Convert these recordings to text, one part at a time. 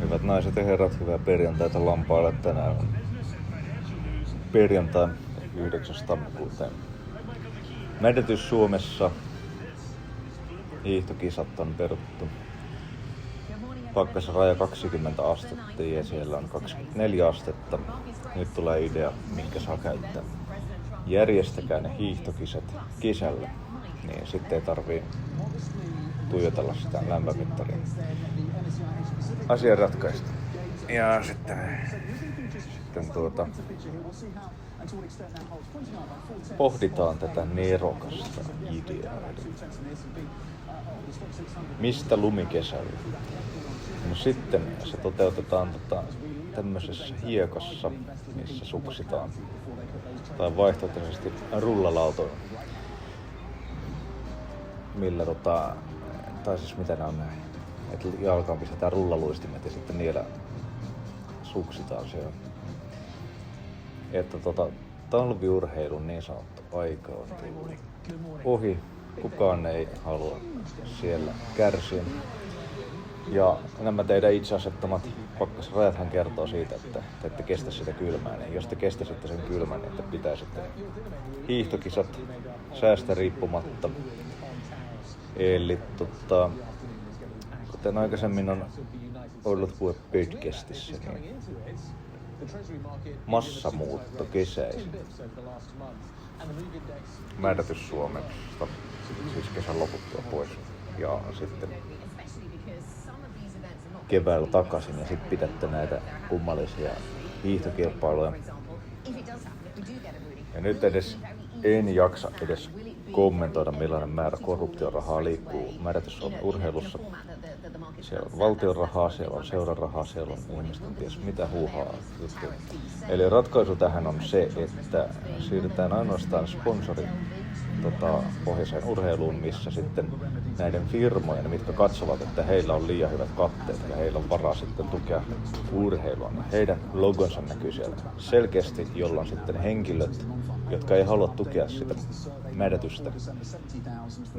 Hyvät naiset ja herrat, hyvää perjantaita lampaille. Tänään on perjantai 9. tammikuuta. Mädätys Suomessa. Hiihtokisat on peruttu. Pakkasraja 20 astetta ja siellä on 24 astetta. Nyt tulee idea, minkä saa käyttää. Järjestäkää ne hiihtokisat kesällä, niin sitten ei tarvii tuijotella sitä lämpömittaria. Asia ratkaista. Ja sitten pohditaan tätä nerokasta ideaa. Mistä lumikesällä? No sitten se toteutetaan tämmöisessä hiekassa, missä suksitaan. Tai vaihtoehtoisesti rullalautoilla. Millä tai siis mitä nämä on näin. Että jalkaan pistetään rullaluistimet ja sitten niillä suksitaan siellä. Että talviurheilun niin sanottu aika on tullut ohi. Kukaan ei halua siellä kärsiä. Ja nämä teidän itse asettamat pakkasrajathan kertoo siitä, että te ette kestä sitä kylmää. Niin jos te kestäisitte sen kylmän, niin te pitäisitte hiihtokisat säästä riippumatta. Eli kuten aikaisemmin on ollut puhe podcastissä, niin massamuutto kesäisin. Mädätys Suomesta, siis kesän loputtua pois ja sitten keväällä takaisin ja sitten pidätte näitä kummallisia hiihtokilpailuja. Ja nyt en jaksa edes kommentoida, millainen määrä korruptiorahaa liikkuu Mädätys Suomen urheilussa. Siellä on valtion rahaa, siellä on seuran rahaa, siellä on ihmisten ties mitä huuhaa juttuja. Eli ratkaisu tähän on se, että siirrytään ainoastaan sponsorin pohjaiseen urheiluun, missä sitten näiden firmojen, mitkä katsovat, että heillä on liian hyvät katteet ja heillä on varaa sitten tukea urheilua, niin heidän logonsa näkyy siellä selkeästi, jolloin sitten henkilöt, jotka ei halua tukea sitä mädätystä,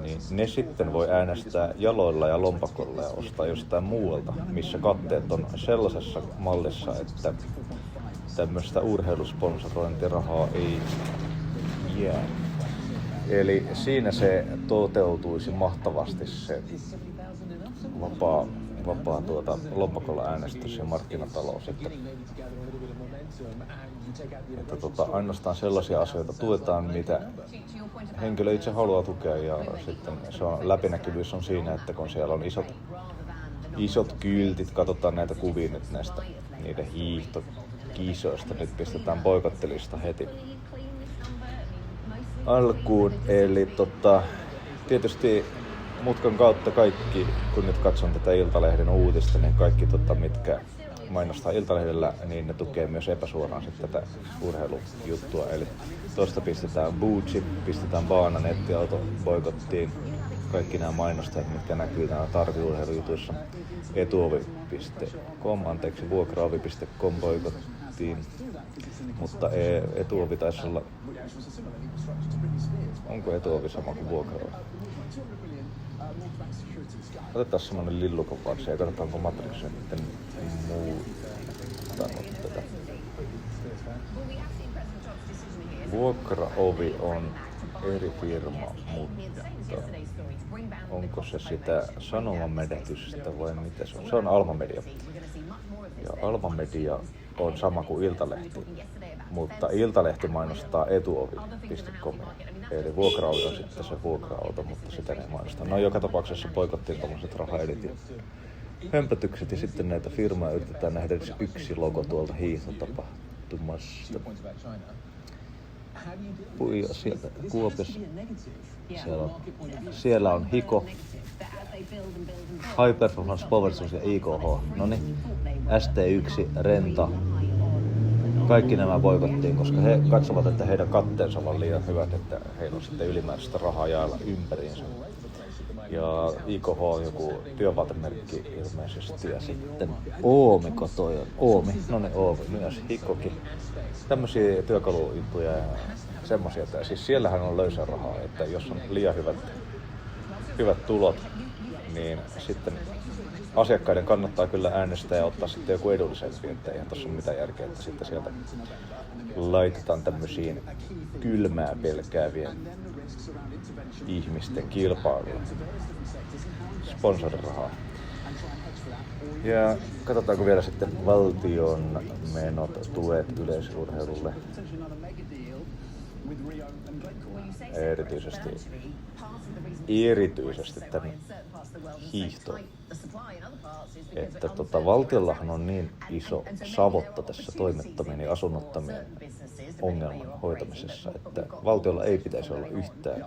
niin ne sitten voi äänestää jaloilla ja lompakolla ja ostaa jostain muualta, missä katteet on sellaisessa mallissa, että tämmöistä urheilusponsorointirahaa ei jää. Eli siinä se toteutuisi mahtavasti se vapaa lompakolla äänestys ja markkinatalous. Että ainoastaan sellaisia asioita tuetaan, mitä henkilö itse haluaa tukea, ja sitten se on, läpinäkyvyys on siinä, että kun siellä on isot kyltit, katsotaan näitä kuvia nyt näistä niiden hiihtokisoista, nyt pistetään boikottelista heti alkuun. Eli tietysti mutkan kautta kaikki, kun nyt katson tätä Iltalehden uutista, niin kaikki mitkä mainostaa Iltalehdellä, niin ne tukee myös epäsuoraan sitten tätä urheilujuttua. Eli tuosta pistetään Bucci, pistetään Baana nettiauto boikottiin. Kaikki nämä mainostajat, mitkä näkyy nämä tarviurheilujutuissa. Vuokraovi.com boikottiin. Mutta Etuovi taisi olla... Onko Etuovi sama kuin Vuokraovi? Otetaan semmonen lillukovaksi ja katsotaanko Matrix sitten muuttanut tätä. Vuokraovi on eri firma, mutta onko se sitä sanomamädätystä vai mitä se on? Se on Alma Media. Ja Alma Media on sama kuin Iltalehti, mutta Iltalehti mainostaa etuovi.com. Eli vuokraovi on sitten se vuokra-auto, mutta sitä ei mainosta. No joka tapauksessa boikottiin tommoset rahaedit ja hömpötykset, ja sitten näitä firmaa yritetään nähdä edes yksi logo tuolta hiihtotapahtumasta. Puija sieltä Kuopiossa. Siellä on Hiko, High Performance Power ja IKH. Noniin, ST1, Renta. Kaikki nämä boikottiin, koska he katsovat, että heidän katteensa ovat liian hyvät, että heillä on sitten ylimääräistä rahaa jaella ympäriinsä. Ja IKH on joku työvaatemerkki ilmeisesti, ja sitten Oomiko toi on. Oomi, no niin Oomi, myös Hikkokin. Tämmösiä työkalujuttuja ja semmosia. Siis siellähän on löysää rahaa, että jos on liian hyvät tulot, niin sitten asiakkaiden kannattaa kyllä äänestää ja ottaa sitten joku edullisempi, että eihän tossa ole mitään järkeä, että sitten sieltä laitetaan tämmöisiin kylmää pelkäävien ihmisten kilpailuun sponsorirahaa. Ja katsotaanko vielä sitten valtion menot, tuet yleisurheilulle. Erityisesti tämän hiihtoon. Että valtiollahan on niin iso savotta tässä toimettomien ja asunnottomien ongelman hoitamisessa, että valtiolla ei pitäisi olla yhtään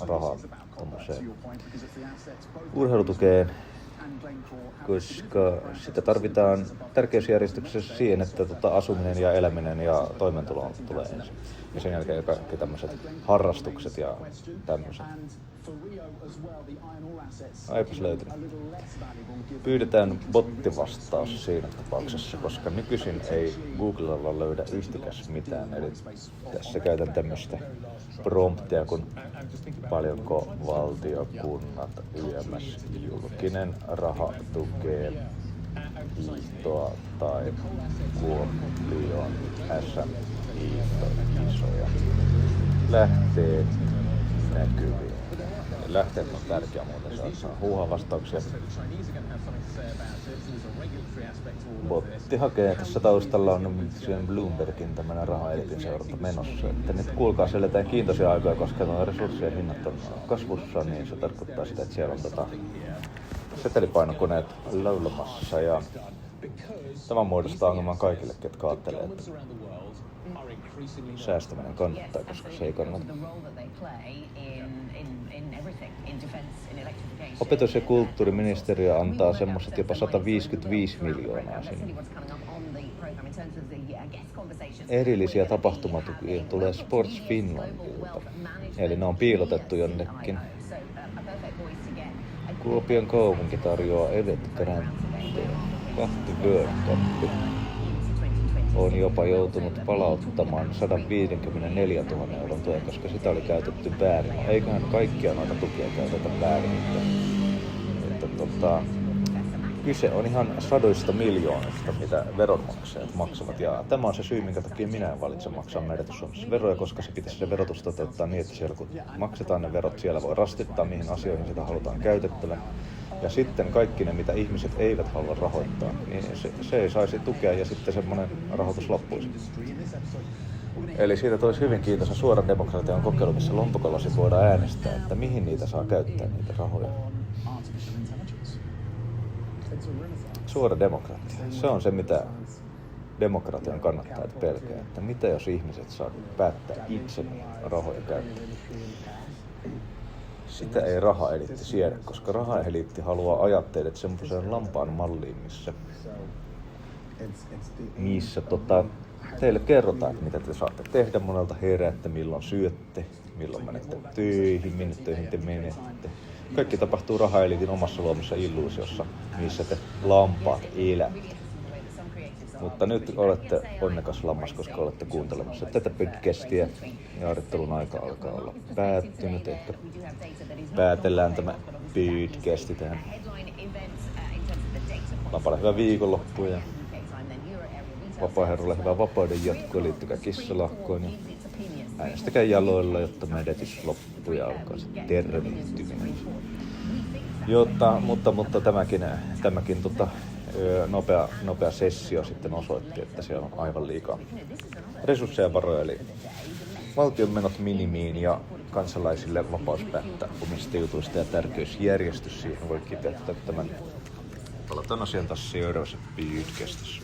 rahaa tuommoiseen urheilutukeen, koska sitä tarvitaan tärkeysjärjestyksessä siihen, että asuminen ja eläminen ja toimeentulo tulee ensin. Ja sen jälkeen kaikki tämmöiset harrastukset ja tämmöiset. Aipas löytynyt. Pyydetään bottivastaus siinä tapauksessa, koska nykyisin ei Googlella löydä yhtikäs mitään. Eli tässä käytän tämmöistä promptia, kun paljonko valtio, kunnat, YMS, julkinen raha tukee hiihtoa tai Kuopion SM-hiihtokisoja. Lähteet näkyviin. Lähteet on tärkeä muuten, saa huuhaa vastauksia. Botti hakee, tässä taustalla on Bloombergin tämmönen rahaelitin seuranta menossa. Että nyt kuulkaa, siellä eletään kiintoisia aikoja, koska nuo resurssien hinnat on kasvussa, niin se tarkoittaa sitä, että siellä on setelipainokoneet laulamassa. Ja tämä muodostaa ongelman kaikille, ketkä ajattelee, että säästäminen kannattaa, koska se ei kannata. Opetus- ja kulttuuriministeriö antaa semmoiset jopa 155 miljoonaa sinne. Erillisiä tapahtumatukia tulee Sports Finlandilta, eli ne on piilotettu jonnekin. Kuopion kaupunki tarjoaa Evet Granteen. Kahti World Cup on jopa joutunut palauttamaan 154 000 euron tuen, koska sitä oli käytetty väärin. Eiköhän kaikkia noita tukia käytetä väärin. Että kyse on ihan sadoista miljoonista, mitä veronmaksajat maksavat. Ja tämä on se syy, minkä takia minä en valitse maksaa Meritys Suomessa veroja, koska se pitäisi se verotus toteuttaa niin, että siellä kun maksetaan ne verot, siellä voi rastittaa, mihin asioihin sitä halutaan käytettävän. Ja sitten kaikki ne, mitä ihmiset eivät halua rahoittaa, niin se ei saisi tukea ja sitten semmoinen rahoitus loppuisi. Eli siitä tulisi hyvin kiintoisa suoran demokratian kokeilu, missä lompakollasi voidaan äänestää, että mihin niitä saa käyttää, niitä rahoja. Suora demokratia. Se on se, mitä demokratian kannattajat pelkää. Että mitä jos ihmiset saa päättää itse rahoja käyttää. Sitä ei rahaeliitti siedä, koska rahaeliitti haluaa ajaa teidät semmoiseen lampaan malliin, missä teille kerrotaan, että mitä te saatte tehdä, monelta heräätte, milloin syötte, milloin menette töihin, minne töihin te menette. Kaikki tapahtuu rahaeliitin omassa luomassa illuusiossa, missä te lampaat elätte. Mutta nyt olette onnekas lammas, koska olette kuuntelemassa tätä podcastia. Ja harjoittelun aika alkaa olla päättynyt. Ehkä päätellään tämä podcasti tähän. Lampaille hyvää viikonloppua ja vapaaherrolle hyvää vapauden jatkoa. Liittykää kissalahkoon ja äänestäkää jaloilla, jotta Meritys loppuu ja alkaa se tervehtyminen. Mutta tämäkin nopea sessio sitten osoitti, että siellä on aivan liikaa resursseja ja varoja. Eli valtion menot minimiin ja kansalaisille vapaus päättää omista jutuista ja tärkeysjärjestys. Siihen voi kiteyttää tämän. Palataan asian taas seuraavassa podcastissa.